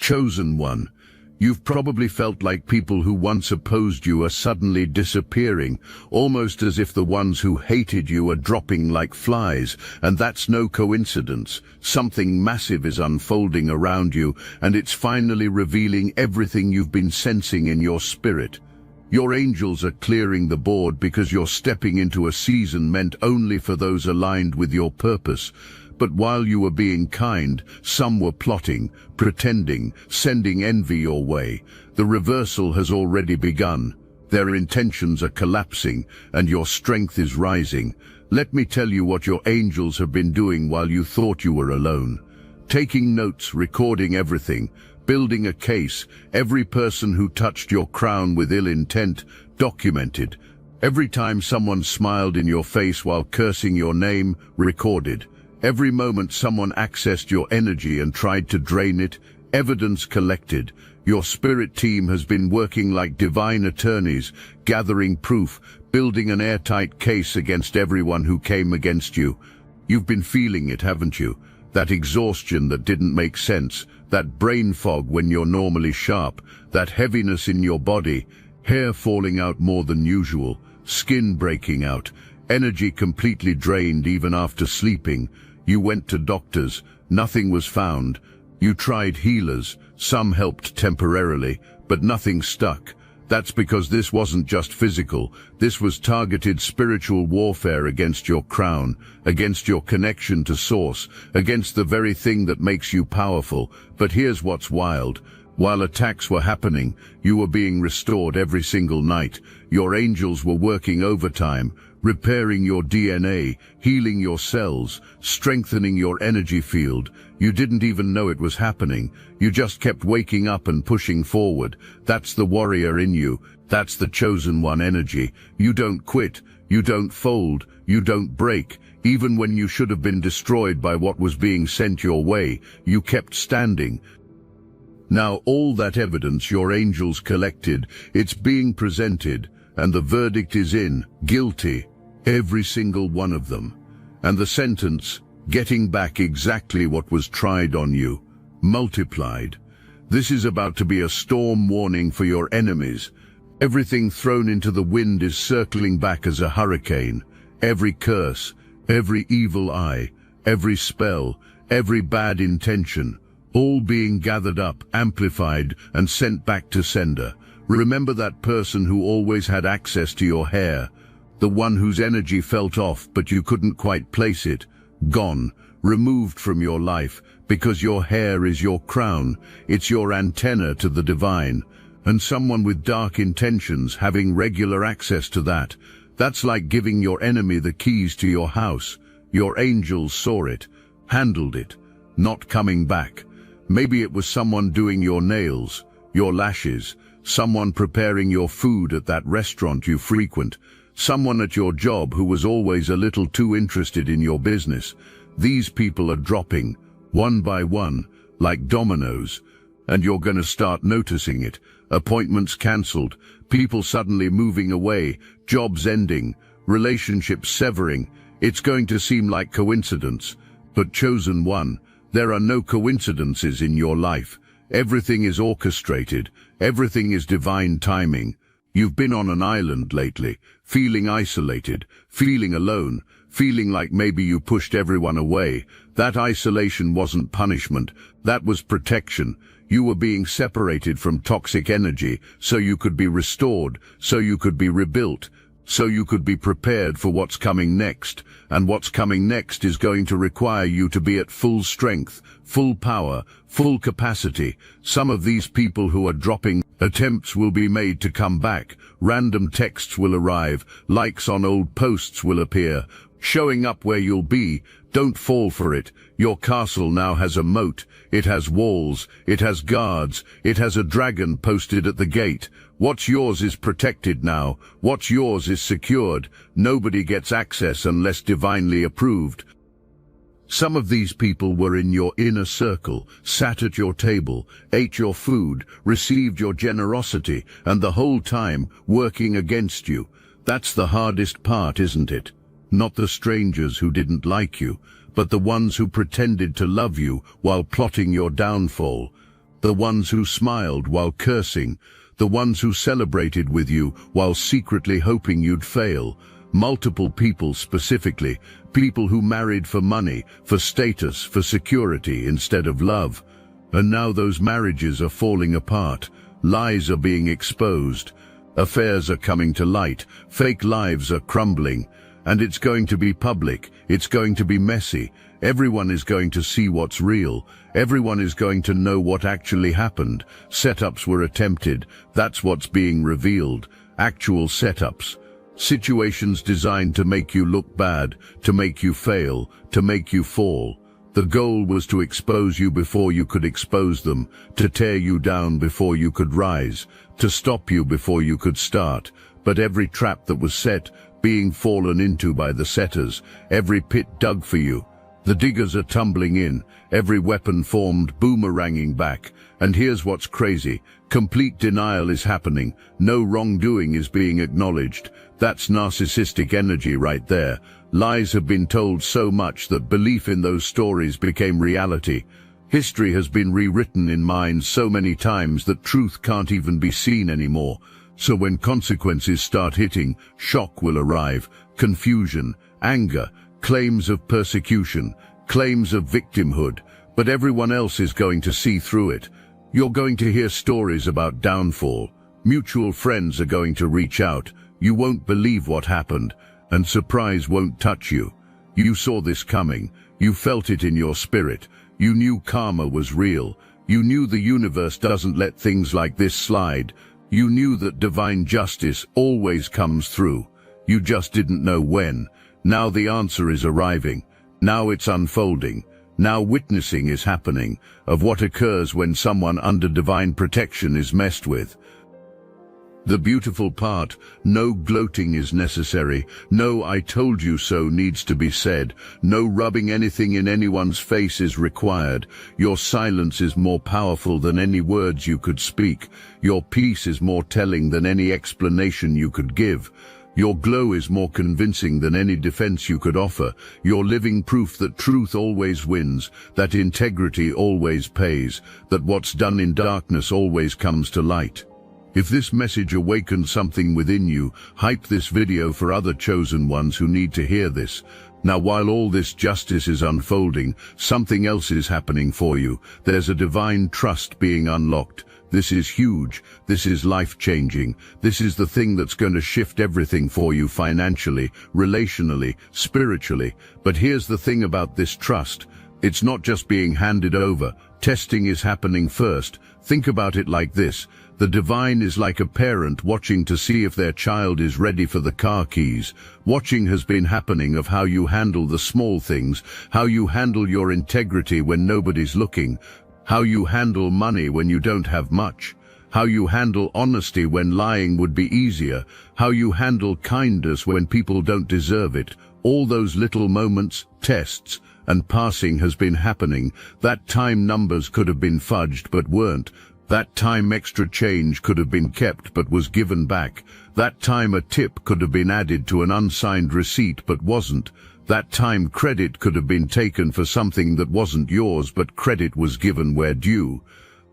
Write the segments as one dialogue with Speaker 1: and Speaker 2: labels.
Speaker 1: Chosen one. You've probably felt like people who once opposed you are suddenly disappearing, almost as if the ones who hated you are dropping like flies, and that's no coincidence. Something massive is unfolding around you, and it's finally revealing everything you've been sensing in your spirit. Your angels are clearing the board because you're stepping into a season meant only for those aligned with your purpose. But while you were being kind, some were plotting, pretending, sending envy your way. The reversal has already begun. Their intentions are collapsing, and your strength is rising. Let me tell you what your angels have been doing while you thought you were alone. Taking notes, recording everything, building a case. Every person who touched your crown with ill intent, documented. Every time someone smiled in your face while cursing your name, recorded. Every moment someone accessed your energy and tried to drain it, evidence collected. Your spirit team has been working like divine attorneys, gathering proof, building an airtight case against everyone who came against you. You've been feeling it, haven't you? That exhaustion that didn't make sense, that brain fog when you're normally sharp, that heaviness in your body, hair falling out more than usual, skin breaking out, energy completely drained even after sleeping. You went to doctors, nothing was found. You tried healers, some helped temporarily, but nothing stuck. That's because this wasn't just physical, this was targeted spiritual warfare against your crown, against your connection to source, against the very thing that makes you powerful. But here's what's wild. While attacks were happening, you were being restored every single night. Your angels were working overtime, repairing your DNA, healing your cells, strengthening your energy field. You didn't even know it was happening. You just kept waking up and pushing forward. That's the warrior in you. That's the chosen one energy. You don't quit. You don't fold. You don't break. Even when you should have been destroyed by what was being sent your way, you kept standing. Now all that evidence your angels collected, it's being presented, and the verdict is in, guilty. Every single one of them. And the sentence, getting back exactly what was tried on you, multiplied. This is about to be a storm warning for your enemies. Everything thrown into the wind is circling back as a hurricane. Every curse, every evil eye, every spell, every bad intention, all being gathered up, amplified, and sent back to sender. Remember that person who always had access to your hair, the one whose energy felt off but you couldn't quite place it, gone, removed from your life, because your hair is your crown, it's your antenna to the divine, and someone with dark intentions having regular access to that. That's like giving your enemy the keys to your house. Your angels saw it, handled it, not coming back. Maybe it was someone doing your nails, your lashes, someone preparing your food at that restaurant you frequent, someone at your job who was always a little too interested in your business. These people are dropping, one by one, like dominoes, and you're going to start noticing it. Appointments cancelled, people suddenly moving away, jobs ending, relationships severing. It's going to seem like coincidence, but chosen one, there are no coincidences in your life. Everything is orchestrated, everything is divine timing. You've been on an island lately, feeling isolated, feeling alone, feeling like maybe you pushed everyone away. That isolation wasn't punishment, that was protection. You were being separated from toxic energy so you could be restored, so you could be rebuilt, so you could be prepared for what's coming next. And what's coming next is going to require you to be at full strength, full power, full capacity. Some of these people who are dropping, attempts will be made to come back, random texts will arrive, likes on old posts will appear, showing up where you'll be. Don't fall for it. Your castle now has a moat, it has walls, it has guards, it has a dragon posted at the gate. What's yours is protected now, what's yours is secured. Nobody gets access unless divinely approved. Some of these people were in your inner circle, sat at your table, ate your food, received your generosity, and the whole time working against you. That's the hardest part, isn't it? Not the strangers who didn't like you, but the ones who pretended to love you while plotting your downfall. the ones who smiled while cursing, the ones who celebrated with you while secretly hoping you'd fail. Multiple people specifically, people who married for money, for status, for security instead of love. And now those marriages are falling apart, lies are being exposed, affairs are coming to light, fake lives are crumbling, and it's going to be public, it's going to be messy. Everyone is going to see what's real. Everyone is going to know what actually happened. Setups were attempted. That's what's being revealed. Actual setups. Situations designed to make you look bad, to make you fail, to make you fall. The goal was to expose you before you could expose them, to tear you down before you could rise, to stop you before you could start. But every trap that was set, being fallen into by the setters, every pit dug for you, the diggers are tumbling in, every weapon formed, boomeranging back. And here's what's crazy. Complete denial is happening. No wrongdoing is being acknowledged. That's narcissistic energy right there. Lies have been told so much that belief in those stories became reality. History has been rewritten in minds so many times that truth can't even be seen anymore. So when consequences start hitting, shock will arrive, confusion, anger, claims of persecution, claims of victimhood, but everyone else is going to see through it. You're going to hear stories about downfall. Mutual friends are going to reach out. You won't believe what happened, and surprise won't touch you. You saw this coming. You felt it in your spirit. You knew karma was real. You knew the universe doesn't let things like this slide. You knew that divine justice always comes through. You just didn't know when. Now the answer is arriving. Now it's unfolding. Now witnessing is happening of what occurs when someone under divine protection is messed with. The beautiful part, no gloating is necessary. No "I told you so" needs to be said. No rubbing anything in anyone's face is required. Your silence is more powerful than any words you could speak. Your peace is more telling than any explanation you could give. Your glow is more convincing than any defense you could offer. You're living proof that truth always wins, that integrity always pays, that what's done in darkness always comes to light. If this message awakened something within you, hype this video for other chosen ones who need to hear this. Now, while all this justice is unfolding, something else is happening for you. There's a divine trust being unlocked. This is huge. This is life-changing. This is the thing that's going to shift everything for you financially, relationally, spiritually. But here's the thing about this trust. It's not just being handed over. Testing is happening first. Think about it like this. The divine is like a parent watching to see if their child is ready for the car keys. Watching has been happening of how you handle the small things, how you handle your integrity when nobody's looking, how you handle money when you don't have much, how you handle honesty when lying would be easier, how you handle kindness when people don't deserve it. All those little moments, tests, and passing has been happening. That time numbers could have been fudged but weren't. That time extra change could have been kept but was given back. That time a tip could have been added to an unsigned receipt but wasn't. That time credit could have been taken for something that wasn't yours but credit was given where due.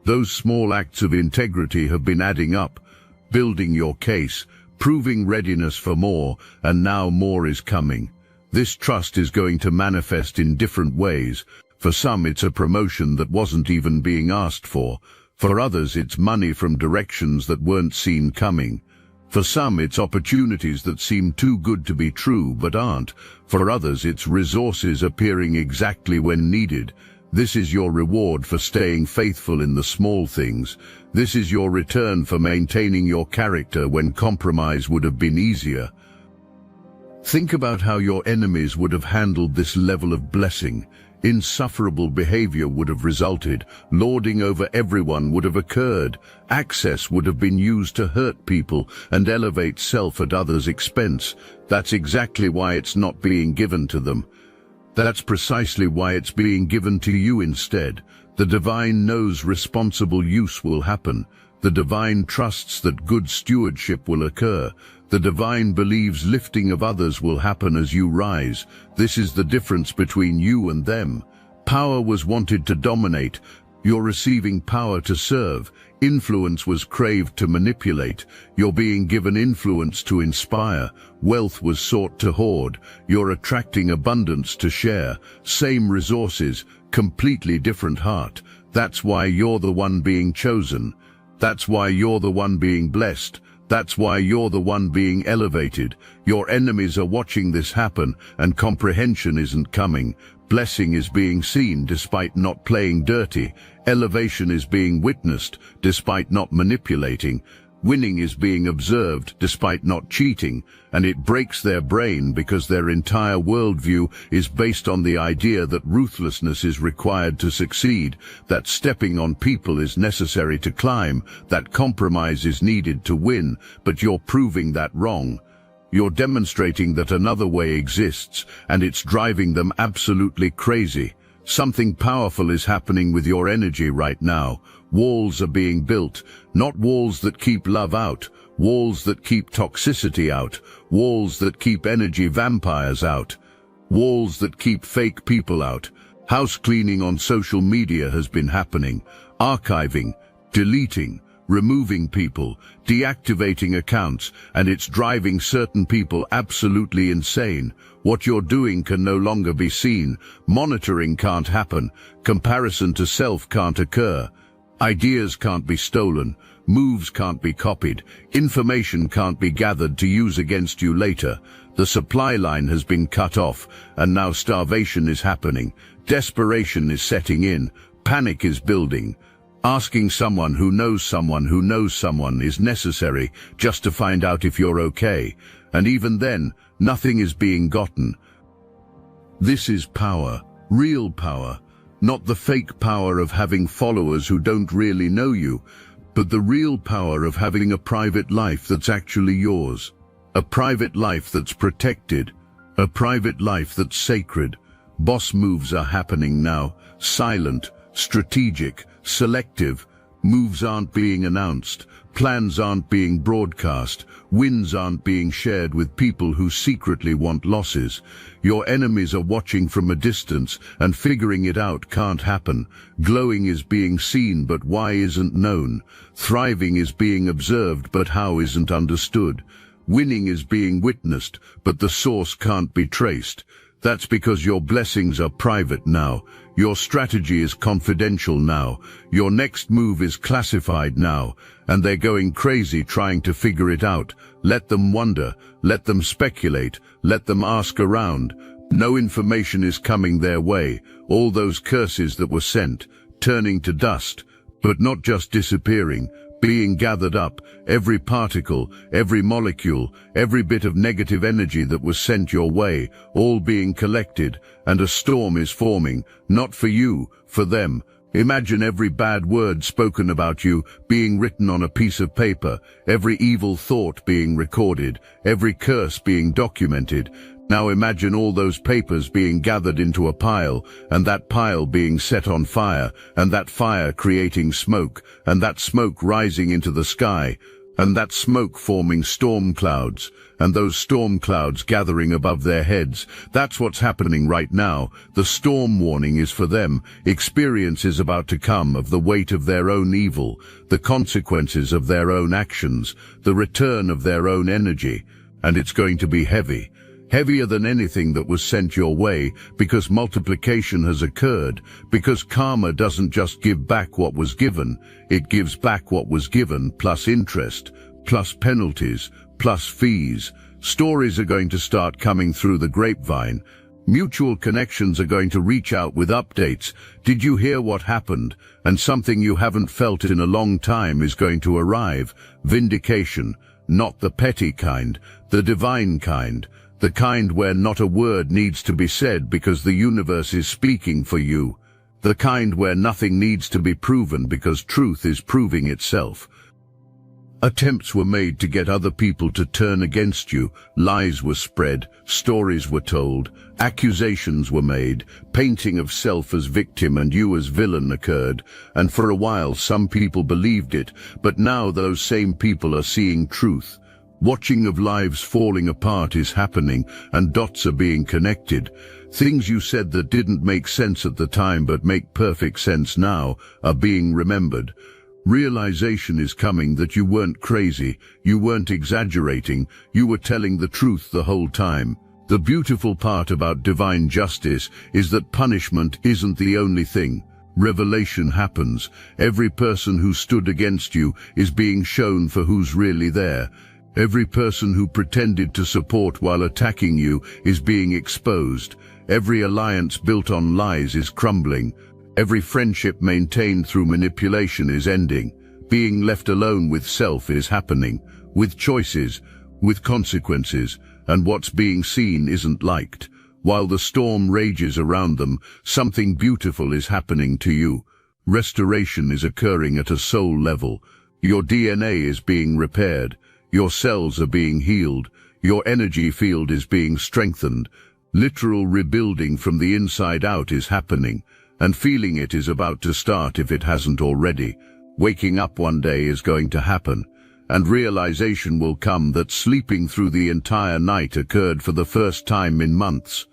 Speaker 1: Those small acts of integrity have been adding up, building your case, proving readiness for more, and now more is coming. This trust is going to manifest in different ways. For some it's a promotion that wasn't even being asked for. For others it's money from directions that weren't seen coming. For some it's opportunities that seem too good to be true but aren't. For others it's resources appearing exactly when needed. This is your reward for staying faithful in the small things. This is your return for maintaining your character when compromise would have been easier. Think about how your enemies would have handled this level of blessing. Insufferable behavior would have resulted. Lording over everyone would have occurred. Access would have been used to hurt people and elevate self at others' expense. That's exactly why it's not being given to them. That's precisely why it's being given to you instead. The divine knows responsible use will happen. The divine trusts that good stewardship will occur. The divine believes lifting of others will happen as you rise. This is the difference between you and them. Power was wanted to dominate. You're receiving power to serve. Influence was craved to manipulate. You're being given influence to inspire. Wealth was sought to hoard. You're attracting abundance to share. Same resources, completely different heart. That's why you're the one being chosen. That's why you're the one being blessed. That's why you're the one being elevated. Your enemies are watching this happen, and comprehension isn't coming. Blessing is being seen despite not playing dirty. Elevation is being witnessed despite not manipulating. Winning is being observed despite not cheating, and it breaks their brain because their entire worldview is based on the idea that ruthlessness is required to succeed, that stepping on people is necessary to climb, that compromise is needed to win, but you're proving that wrong. You're demonstrating that another way exists, and it's driving them absolutely crazy. Something powerful is happening with your energy right now. Walls are being built, not walls that keep love out, walls that keep toxicity out, walls that keep energy vampires out, walls that keep fake people out. House cleaning on social media has been happening, archiving, deleting, removing people, deactivating accounts, and it's driving certain people absolutely insane. What you're doing can no longer be seen. Monitoring can't happen. Comparison to self can't occur. Ideas can't be stolen. Moves can't be copied. Information can't be gathered to use against you later. The supply line has been cut off, and now starvation is happening. Desperation is setting in. Panic is building. Asking someone who knows someone who knows someone is necessary just to find out if you're okay. And even then, nothing is being gotten. This is power, real power, not the fake power of having followers who don't really know you, but the real power of having a private life that's actually yours. A private life that's protected, a private life that's sacred. Boss moves are happening now, silent, strategic, selective. Moves aren't being announced, plans aren't being broadcast, wins aren't being shared with people who secretly want losses. Your enemies are watching from a distance, and figuring it out can't happen. Glowing is being seen, but why isn't known. Thriving is being observed, but how isn't understood. Winning is being witnessed, but the source can't be traced. That's because your blessings are private now. Your strategy is confidential now. Your next move is classified now, and they're going crazy trying to figure it out. Let them wonder, let them speculate, let them ask around. No information is coming their way. All those curses that were sent, turning to dust, but not just disappearing, being gathered up, every particle, every molecule, every bit of negative energy that was sent your way, all being collected, and a storm is forming, not for you, for them. Imagine every bad word spoken about you being written on a piece of paper, every evil thought being recorded, every curse being documented. Now imagine all those papers being gathered into a pile, and that pile being set on fire, and that fire creating smoke, and that smoke rising into the sky, and that smoke forming storm clouds, and those storm clouds gathering above their heads. That's what's happening right now. The storm warning is for them. Experience is about to come of the weight of their own evil, the consequences of their own actions, the return of their own energy, and it's going to be heavy. Heavier than anything that was sent your way, because multiplication has occurred, because karma doesn't just give back what was given, it gives back what was given plus interest, plus penalties, plus fees. Stories are going to start coming through the grapevine. Mutual connections are going to reach out with updates. Did you hear what happened? And something you haven't felt in a long time is going to arrive. Vindication, not the petty kind, the divine kind. The kind where not a word needs to be said because the universe is speaking for you. The kind where nothing needs to be proven because truth is proving itself. Attempts were made to get other people to turn against you. Lies were spread, stories were told, accusations were made, painting of self as victim and you as villain occurred, and for a while some people believed it, but now those same people are seeing truth. Watching of lives falling apart is happening, and dots are being connected. Things you said that didn't make sense at the time but make perfect sense now are being remembered. Realization is coming that you weren't crazy, you weren't exaggerating, you were telling the truth the whole time. The beautiful part about divine justice is that punishment isn't the only thing. Revelation happens. Every person who stood against you is being shown for who's really there. Every person who pretended to support while attacking you is being exposed. Every alliance built on lies is crumbling. Every friendship maintained through manipulation is ending. Being left alone with self is happening, with choices, with consequences, and what's being seen isn't liked. While the storm rages around them, something beautiful is happening to you. Restoration is occurring at a soul level. Your DNA is being repaired. Your cells are being healed. Your energy field is being strengthened. Literal rebuilding from the inside out is happening, and feeling it is about to start if it hasn't already. Waking up one day is going to happen, and realization will come that sleeping through the entire night occurred for the first time in months.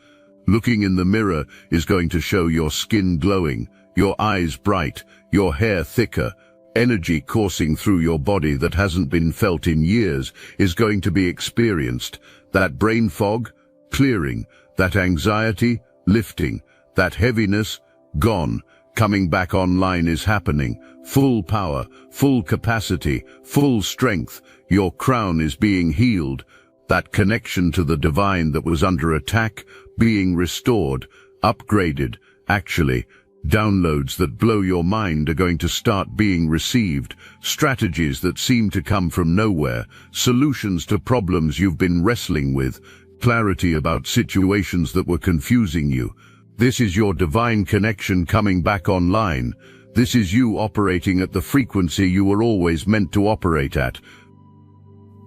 Speaker 1: Looking in the mirror is going to show your skin glowing, your eyes bright, your hair thicker. Energy coursing through your body that hasn't been felt in years is going to be experienced. That brain fog, clearing. That anxiety, lifting. That heaviness, gone. Coming back online is happening. Full power, full capacity, full strength. Your crown is being healed. That connection to the divine that was under attack, being restored, upgraded. Actually, downloads that blow your mind are going to start being received. Strategies that seem to come from nowhere. Solutions to problems you've been wrestling with. Clarity about situations that were confusing you. This is your divine connection coming back online. This is you operating at the frequency you were always meant to operate at.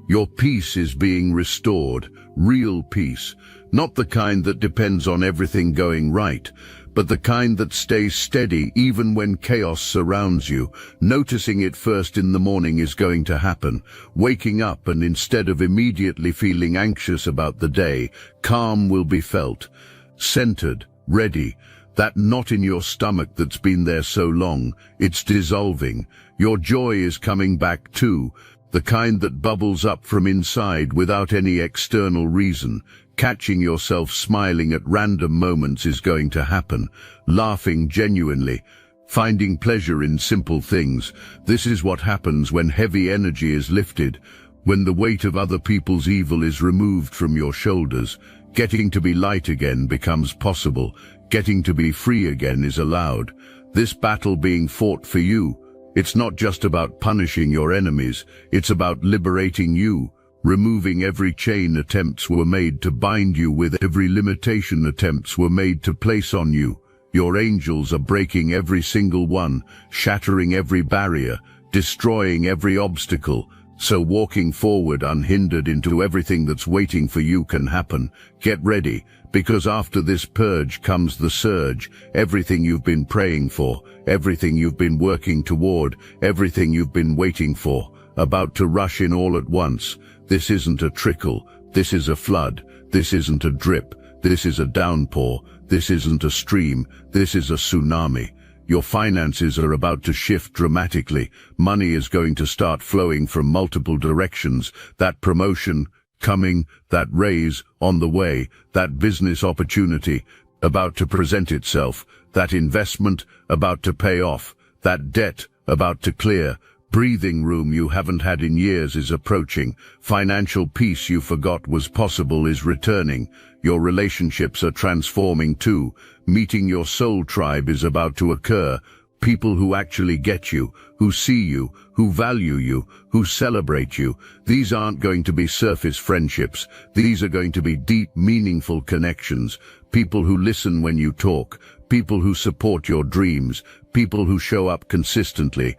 Speaker 1: Your peace is being restored, real peace, not the kind that depends on everything going right, but the kind that stays steady even when chaos surrounds you. Noticing it first in the morning is going to happen. Waking up and instead of immediately feeling anxious about the day, calm will be felt. Centered, ready. That knot in your stomach that's been there so long, it's dissolving. Your joy is coming back too. The kind that bubbles up from inside without any external reason. Catching yourself smiling at random moments is going to happen. Laughing genuinely. Finding pleasure in simple things. This is what happens when heavy energy is lifted. When the weight of other people's evil is removed from your shoulders. Getting to be light again becomes possible. Getting to be free again is allowed. This battle being fought for you. It's not just about punishing your enemies, it's about liberating you, removing every chain attempts were made to bind you with, every limitation attempts were made to place on you. Your angels are breaking every single one, shattering every barrier, destroying every obstacle, so walking forward unhindered into everything that's waiting for you can happen. Get ready, because after this purge comes the surge. Everything you've been praying for, everything you've been working toward, everything you've been waiting for, about to rush in all at once. This isn't a trickle, this is a flood. This isn't a drip, this is a downpour. This isn't a stream, this is a tsunami. Your finances are about to shift dramatically. Money is going to start flowing from multiple directions. That promotion coming, that raise on the way, that business opportunity about to present itself, that investment about to pay off, that debt about to clear. Breathing room you haven't had in years is approaching. Financial peace you forgot was possible is returning. Your relationships are transforming too. Meeting your soul tribe is about to occur. People who actually get you, who see you, who value you, who celebrate you. These aren't going to be surface friendships. These are going to be deep, meaningful connections. People who listen when you talk. People who support your dreams. People who show up consistently.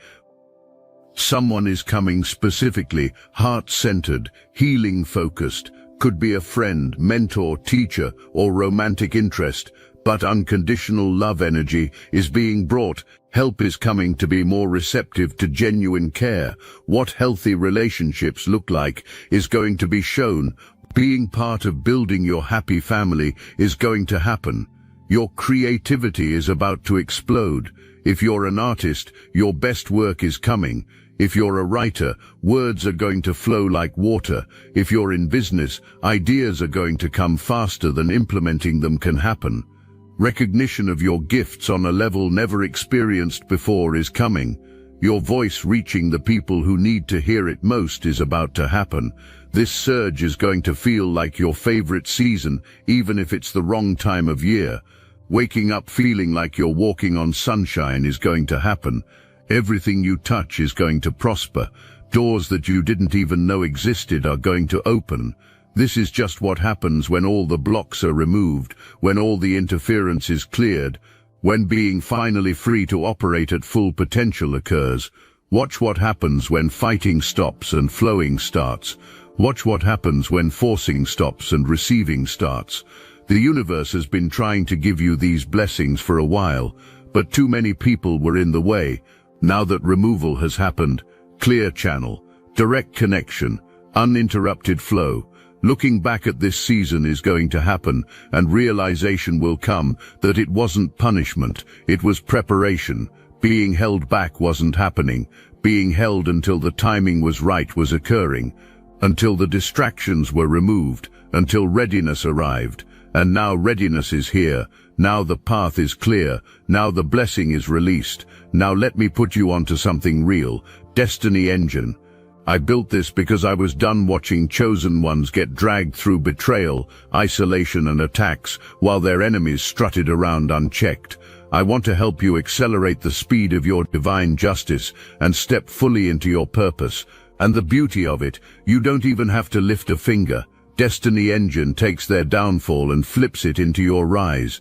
Speaker 1: Someone is coming specifically, heart-centered, healing-focused. Could be a friend, mentor, teacher, or romantic interest. But unconditional love energy is being brought. Help is coming to be more receptive to genuine care. What healthy relationships look like is going to be shown. Being part of building your happy family is going to happen. Your creativity is about to explode. If you're an artist, your best work is coming. If you're a writer, words are going to flow like water. If you're in business, ideas are going to come faster than implementing them can happen. Recognition of your gifts on a level never experienced before is coming. Your voice reaching the people who need to hear it most is about to happen. This surge is going to feel like your favorite season, even if it's the wrong time of year. Waking up feeling like you're walking on sunshine is going to happen. Everything you touch is going to prosper. Doors that you didn't even know existed are going to open. This is just what happens when all the blocks are removed, when all the interference is cleared, when being finally free to operate at full potential occurs. Watch what happens when fighting stops and flowing starts. Watch what happens when forcing stops and receiving starts. The universe has been trying to give you these blessings for a while, but too many people were in the way. Now that removal has happened, clear channel, direct connection, uninterrupted flow. Looking back at this season is going to happen, and realization will come that it wasn't punishment, it was preparation. Being held back wasn't happening. Being held until the timing was right was occurring, until the distractions were removed, until readiness arrived. And now readiness is here. Now the path is clear. Now the blessing is released. Now let me put you onto something real. Destiny Engine. I built this because I was done watching chosen ones get dragged through betrayal, isolation and attacks while their enemies strutted around unchecked. I want to help you accelerate the speed of your divine justice and step fully into your purpose. And the beauty of it, you don't even have to lift a finger. Destiny Engine takes their downfall and flips it into your rise.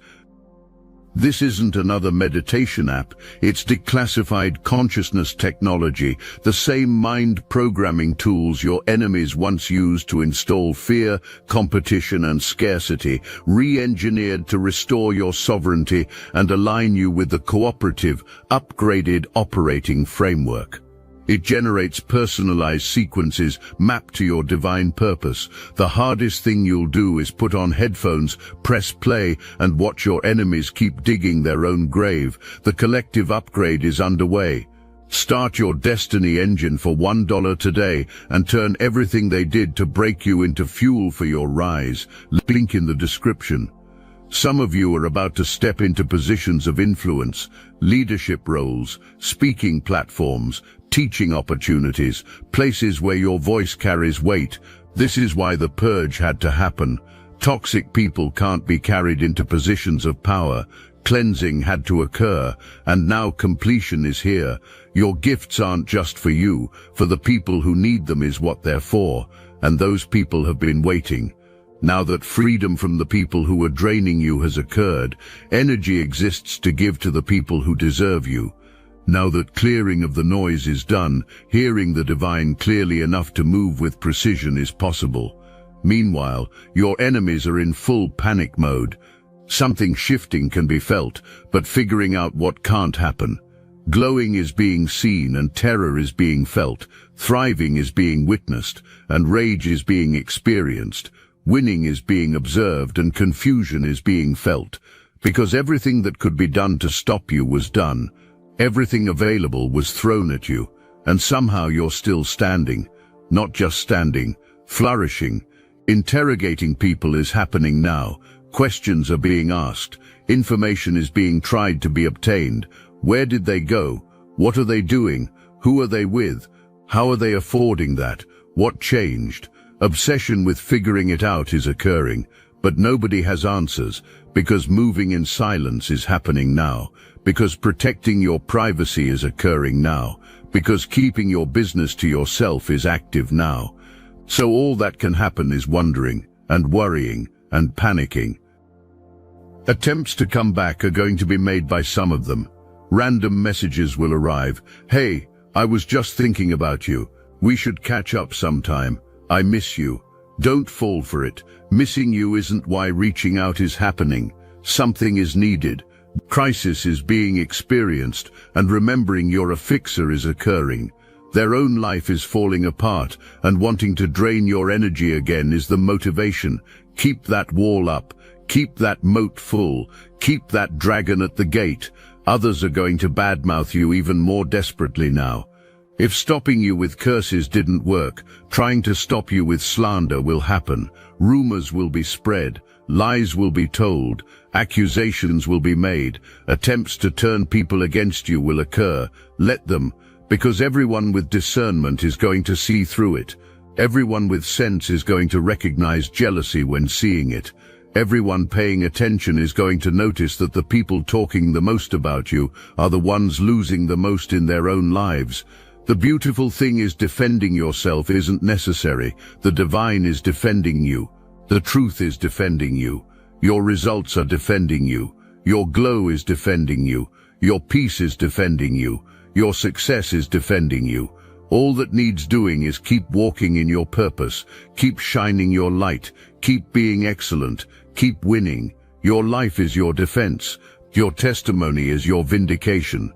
Speaker 1: This isn't another meditation app, it's declassified consciousness technology, the same mind programming tools your enemies once used to install fear, competition and scarcity, re-engineered to restore your sovereignty and align you with the cooperative, upgraded operating framework. It generates personalized sequences mapped to your divine purpose. The hardest thing you'll do is put on headphones, press play, and watch your enemies keep digging their own grave. The collective upgrade is underway. Start your Destiny Engine for $1 today and turn everything they did to break you into fuel for your rise. Link in the description. Some of you are about to step into positions of influence, leadership roles, speaking platforms, teaching opportunities, places where your voice carries weight. This is why the purge had to happen. Toxic people can't be carried into positions of power. Cleansing had to occur, and now completion is here. Your gifts aren't just for you, for the people who need them is what they're for, and those people have been waiting. Now that freedom from the people who are draining you has occurred, energy exists to give to the people who deserve you. Now that clearing of the noise is done, hearing the divine clearly enough to move with precision is possible. Meanwhile, your enemies are in full panic mode. Something shifting can be felt, but figuring out what can't happen. Glowing is being seen and terror is being felt. Thriving is being witnessed and rage is being experienced. Winning is being observed and confusion is being felt. Because everything that could be done to stop you was done. Everything available was thrown at you, and somehow you're still standing. Not just standing, flourishing. Interrogating people is happening now. Questions are being asked. Information is being tried to be obtained. Where did they go? What are they doing? Who are they with? How are they affording that? What changed? Obsession with figuring it out is occurring, but nobody has answers, because moving in silence is happening now, because protecting your privacy is occurring now, because keeping your business to yourself is active now. So all that can happen is wondering, and worrying, and panicking. Attempts to come back are going to be made by some of them. Random messages will arrive. Hey, I was just thinking about you. We should catch up sometime. I miss you. Don't fall for it. Missing you isn't why reaching out is happening. Something is needed. Crisis is being experienced, and remembering you're a fixer is occurring. Their own life is falling apart, and wanting to drain your energy again is the motivation. Keep that wall up. Keep that moat full. Keep that dragon at the gate. Others are going to badmouth you even more desperately now. If stopping you with curses didn't work, trying to stop you with slander will happen. Rumors will be spread. Lies will be told. Accusations will be made. Attempts to turn people against you will occur. Let them, because everyone with discernment is going to see through it. Everyone with sense is going to recognize jealousy when seeing it. Everyone paying attention is going to notice that the people talking the most about you are the ones losing the most in their own lives. The beautiful thing is defending yourself isn't necessary. The divine is defending you. The truth is defending you. Your results are defending you. Your glow is defending you. Your peace is defending you. Your success is defending you. All that needs doing is keep walking in your purpose. Keep shining your light. Keep being excellent. Keep winning. Your life is your defense. Your testimony is your vindication.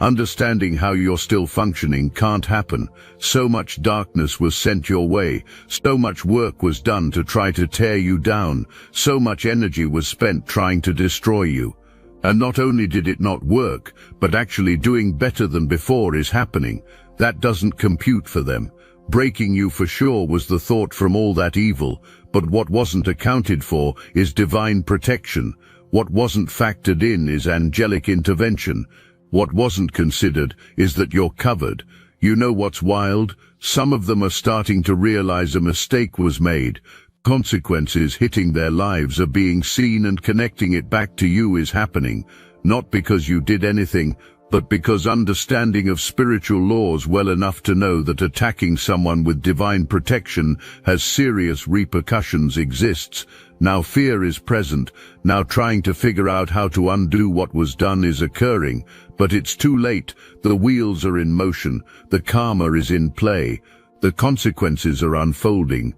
Speaker 1: Understanding how you're still functioning can't happen. So much darkness was sent your way. So much work was done to try to tear you down. So much energy was spent trying to destroy you. And not only did it not work, but actually doing better than before is happening. That doesn't compute for them. Breaking you for sure was the thought from all that evil, but what wasn't accounted for is divine protection. What wasn't factored in is angelic intervention. What wasn't considered is that you're covered. You know what's wild? Some of them are starting to realize a mistake was made. Consequences hitting their lives are being seen, and connecting it back to you is happening. Not because you did anything, but because understanding of spiritual laws well enough to know that attacking someone with divine protection has serious repercussions exists. Now fear is present. Now trying to figure out how to undo what was done is occurring. But it's too late. The wheels are in motion. The karma is in play. The consequences are unfolding.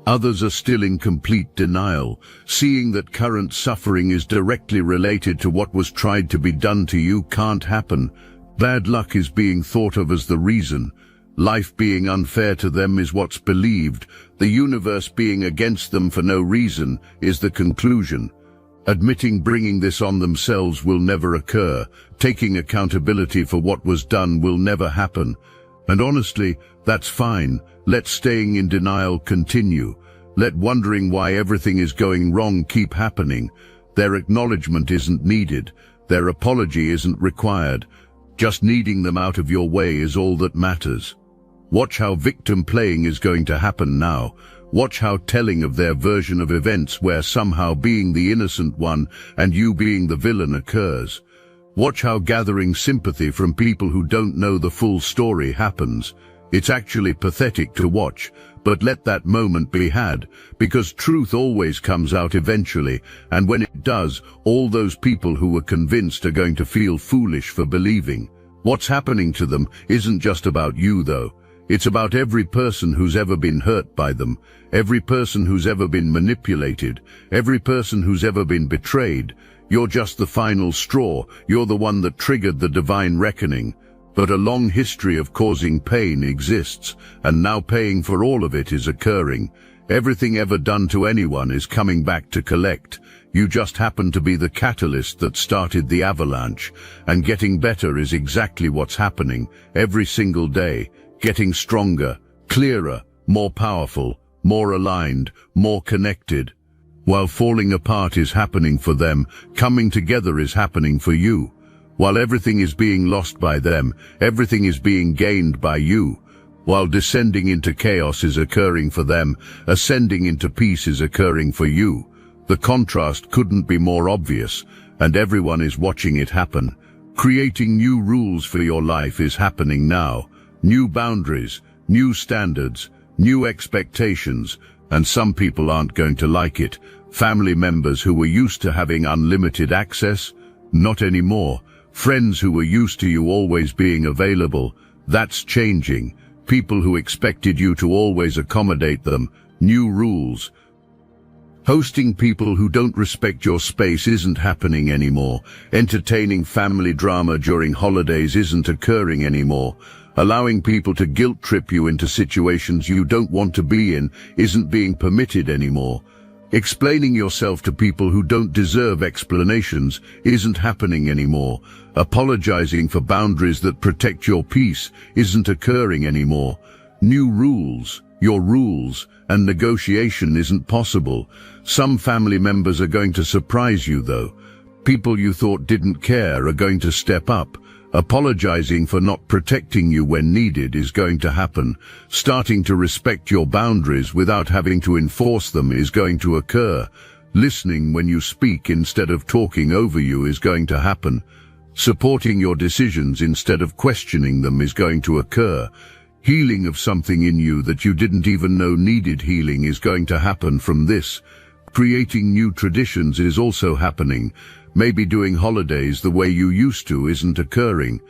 Speaker 1: Others are still in complete denial, seeing that current suffering is directly related to what was tried to be done to you can't happen. Bad luck is being thought of as the reason. Life being unfair to them is what's believed. The universe being against them for no reason is the conclusion. Admitting bringing this on themselves will never occur. Taking accountability for what was done will never happen. And honestly, that's fine. Let staying in denial continue. Let wondering why everything is going wrong keep happening. Their acknowledgement isn't needed. Their apology isn't required. Just needing them out of your way is all that matters. Watch how victim playing is going to happen now. Watch how telling of their version of events where somehow being the innocent one and you being the villain occurs. Watch how gathering sympathy from people who don't know the full story happens. It's actually pathetic to watch, but let that moment be had, because truth always comes out eventually, and when it does, all those people who were convinced are going to feel foolish for believing. What's happening to them isn't just about you, though. It's about every person who's ever been hurt by them, every person who's ever been manipulated, every person who's ever been betrayed. You're just the final straw. You're the one that triggered the divine reckoning. But a long history of causing pain exists, and now paying for all of it is occurring. Everything ever done to anyone is coming back to collect. You just happen to be the catalyst that started the avalanche, and getting better is exactly what's happening every single day. Getting stronger, clearer, more powerful, more aligned, more connected. While falling apart is happening for them, coming together is happening for you. While everything is being lost by them, everything is being gained by you. While descending into chaos is occurring for them, ascending into peace is occurring for you. The contrast couldn't be more obvious, and everyone is watching it happen. Creating new rules for your life is happening now. New boundaries, new standards, new expectations, and some people aren't going to like it. Family members who were used to having unlimited access, not anymore. Friends who were used to you always being available, that's changing. People who expected you to always accommodate them, new rules. Hosting people who don't respect your space isn't happening anymore. Entertaining family drama during holidays isn't occurring anymore. Allowing people to guilt trip you into situations you don't want to be in isn't being permitted anymore. Explaining yourself to people who don't deserve explanations isn't happening anymore. Apologizing for boundaries that protect your peace isn't occurring anymore. New rules, your rules, and negotiation isn't possible. Some family members are going to surprise you though. People you thought didn't care are going to step up. Apologizing for not protecting you when needed is going to happen. Starting to respect your boundaries without having to enforce them is going to occur. Listening when you speak instead of talking over you is going to happen. Supporting your decisions instead of questioning them is going to occur. Healing of something in you that you didn't even know needed healing is going to happen from this. Creating new traditions is also happening. Maybe doing holidays the way you used to isn't occurring.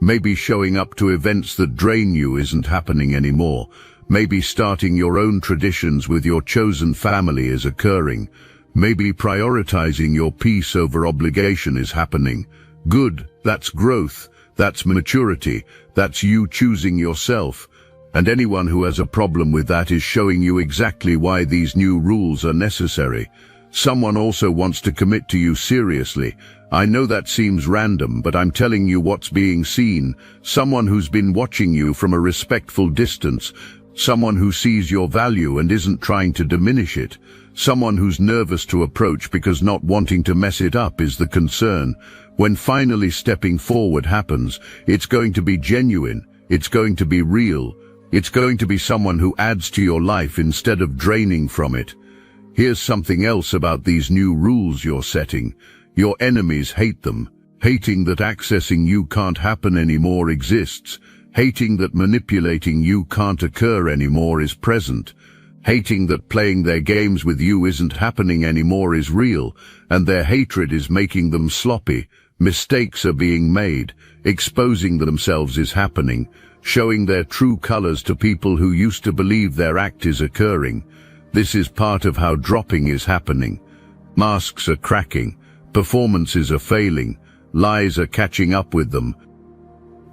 Speaker 1: Maybe showing up to events that drain you isn't happening anymore. Maybe starting your own traditions with your chosen family is occurring. Maybe prioritizing your peace over obligation is happening. Good, that's growth, that's maturity, that's you choosing yourself. And anyone who has a problem with that is showing you exactly why these new rules are necessary. Someone also wants to commit to you seriously. I know that seems random, but I'm telling you what's being seen. Someone who's been watching you from a respectful distance. Someone who sees your value and isn't trying to diminish it. Someone who's nervous to approach because not wanting to mess it up is the concern. When finally stepping forward happens, it's going to be genuine. It's going to be real. It's going to be someone who adds to your life instead of draining from it. Here's something else about these new rules you're setting. Your enemies hate them. Hating that accessing you can't happen anymore exists. Hating that manipulating you can't occur anymore is present. Hating that playing their games with you isn't happening anymore is real, and their hatred is making them sloppy. Mistakes are being made. Exposing themselves is happening. Showing their true colors to people who used to believe their act is occurring. This is part of how dropping is happening. Masks are cracking. Performances are failing. Lies are catching up with them.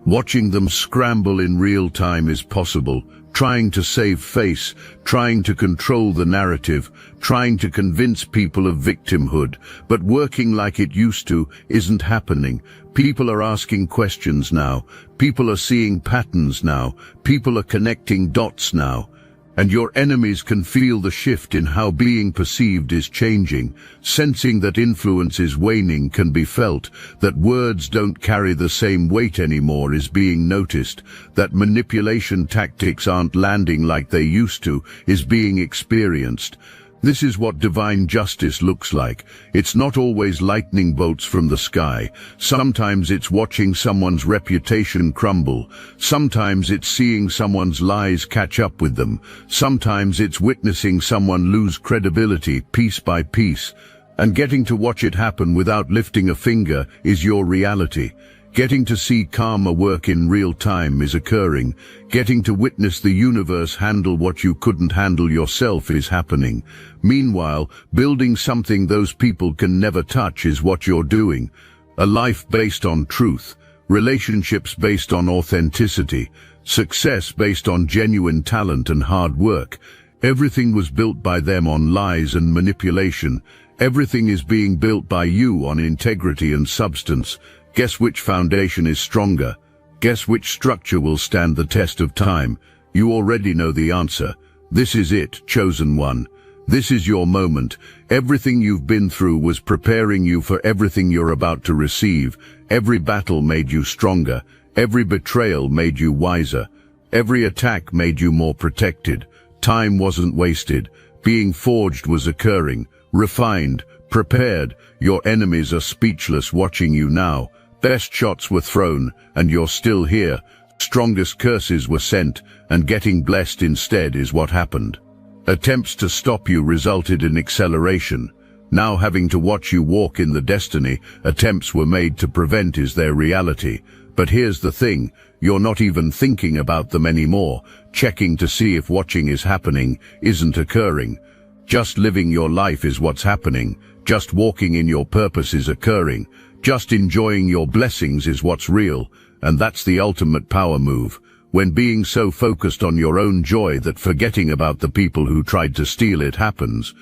Speaker 1: Watching them scramble in real time is possible. Trying to save face, trying to control the narrative, trying to convince people of victimhood, but working like it used to isn't happening. People are asking questions now. People are seeing patterns now. People are connecting dots now. And your enemies can feel the shift in how being perceived is changing. Sensing that influence is waning can be felt, that words don't carry the same weight anymore is being noticed, that manipulation tactics aren't landing like they used to is being experienced. This is what divine justice looks like. It's not always lightning bolts from the sky. Sometimes it's watching someone's reputation crumble. Sometimes it's seeing someone's lies catch up with them. Sometimes it's witnessing someone lose credibility piece by piece. And getting to watch it happen without lifting a finger is your reality. Getting to see karma work in real time is occurring. Getting to witness the universe handle what you couldn't handle yourself is happening. Meanwhile, building something those people can never touch is what you're doing. A life based on truth, relationships based on authenticity, success based on genuine talent and hard work. Everything was built by them on lies and manipulation. Everything is being built by you on integrity and substance. Guess which foundation is stronger? Guess which structure will stand the test of time? You already know the answer. This is it, chosen one. This is your moment. Everything you've been through was preparing you for everything you're about to receive. Every battle made you stronger. Every betrayal made you wiser. Every attack made you more protected. Time wasn't wasted. Being forged was occurring. Refined, prepared. Your enemies are speechless watching you now. Best shots were thrown, and you're still here. Strongest curses were sent, and getting blessed instead is what happened. Attempts to stop you resulted in acceleration. Now having to watch you walk in the destiny attempts were made to prevent is their reality. But here's the thing, you're not even thinking about them anymore. Checking to see if watching is happening isn't occurring. Just living your life is what's happening. Just walking in your purpose is occurring. Just enjoying your blessings is what's real, and that's the ultimate power move. when being so focused on your own joy that forgetting about the people who tried to steal it happens.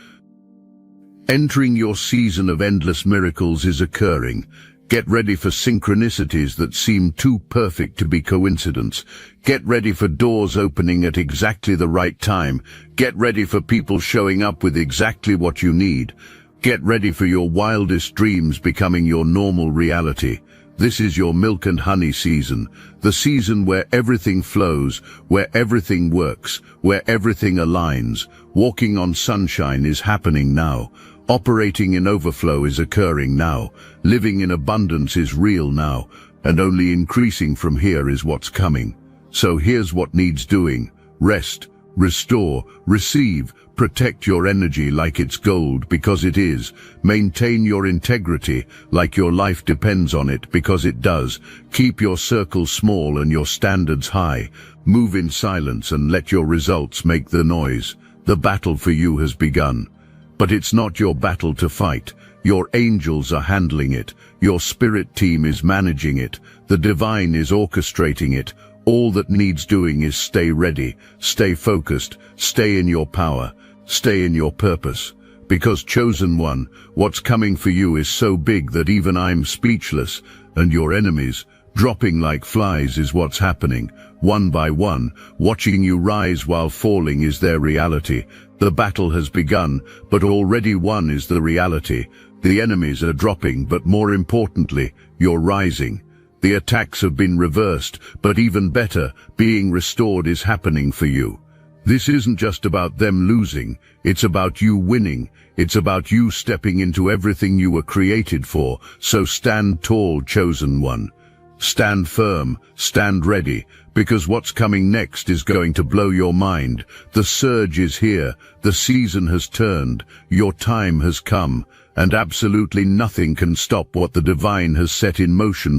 Speaker 1: Entering your season of endless miracles is occurring. Get ready for synchronicities that seem too perfect to be coincidence. Get ready for doors opening at exactly the right time. Get ready for people showing up with exactly what you need. Get ready for your wildest dreams becoming your normal reality. This is your milk and honey season, the season where everything flows, where everything works, where everything aligns. Walking on sunshine is happening now. Operating in overflow is occurring now. Living in abundance is real now, and only increasing from here is what's coming. So here's what needs doing. Rest, restore, receive, protect your energy like it's gold, because it is. Maintain your integrity like your life depends on it, because it does. Keep your circle small and your standards high. Move in silence and let your results make the noise. The battle for you has begun. But it's not your battle to fight. Your angels are handling it. Your spirit team is managing it. The divine is orchestrating it. All that needs doing is stay ready, stay focused, stay in your power, stay in your purpose. Because, chosen one, what's coming for you is so big that even I'm speechless, and your enemies, dropping like flies, is what's happening. One by one, watching you rise while falling is their reality. The battle has begun, but already won is the reality. The enemies are dropping, but more importantly, you're rising. The attacks have been reversed, but even better, being restored is happening for you. This isn't just about them losing, it's about you winning. It's about you stepping into everything you were created for. So stand tall, chosen one. Stand firm, stand ready, because what's coming next is going to blow your mind. The surge is here, the season has turned, your time has come, and absolutely nothing can stop what the divine has set in motion